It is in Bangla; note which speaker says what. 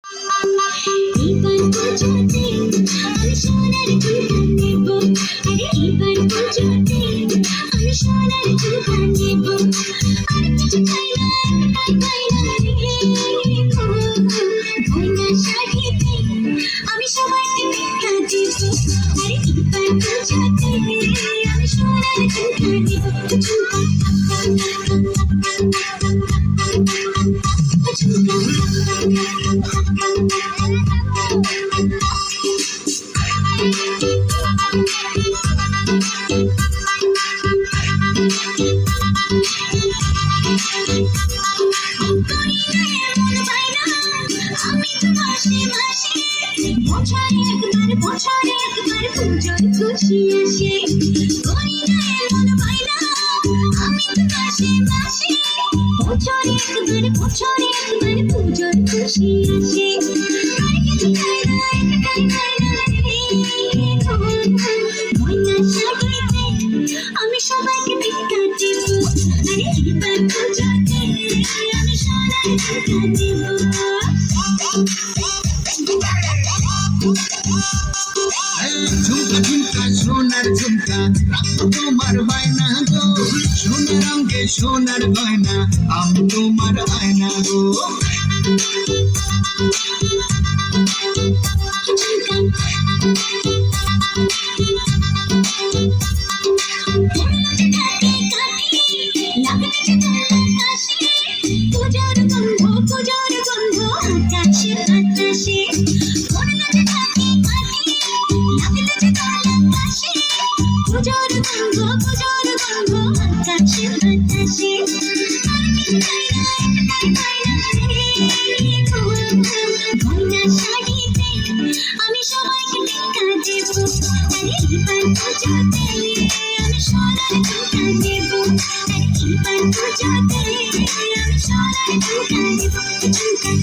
Speaker 1: এবার পুজোতে আমি সোনার ঝুমকা নেব, আরে এবার পুজোতে আমি সোনার ঝুমকা নেব। আর কিছু চাই না, একটাই চাই না রে গো, গয়না শাড়িতে আমি সবাইকে দেখা দেব। আরে এবার পুজোতে আমি সোনার ঝুমকা নেব, ঝুমকা বছরে একবার পুজোর খুশি আসে, করি না এমন বাইনা আমি তো মাসে মাসে। বছরে একবার পুজোর খুশি আসে, আর কিছু চাই না, একটাই চাই না রে গো, গয়না শাড়িতে আমি সবাইকে দেখা দেব। আরে এবার পুজোতে আমি সোনার ঝুমকা দেব।
Speaker 2: ঝুমকা ঝুমকা সোনার ঝুমকা রাখো তোমার বায়না গো, সোনার অঙ্গে সোনার গয়না আমি তোমার আয়না গো।
Speaker 1: পুজোর গন্ধ আকাশে বাতাসে, পুজোর গন্ধ আকাশে বাতাসে। আর কিছু চাই না, একটাই চাই না রে গো, গয়না শাড়িতে আমি সবাইকে দেখা দেব। আরে এবার পুজোতে আমি সোনার ঝুমকা নেব, আরে এবার পুজোতে আমি সোনার ঝুমকা নেব, ঝুমকা ঝুমকা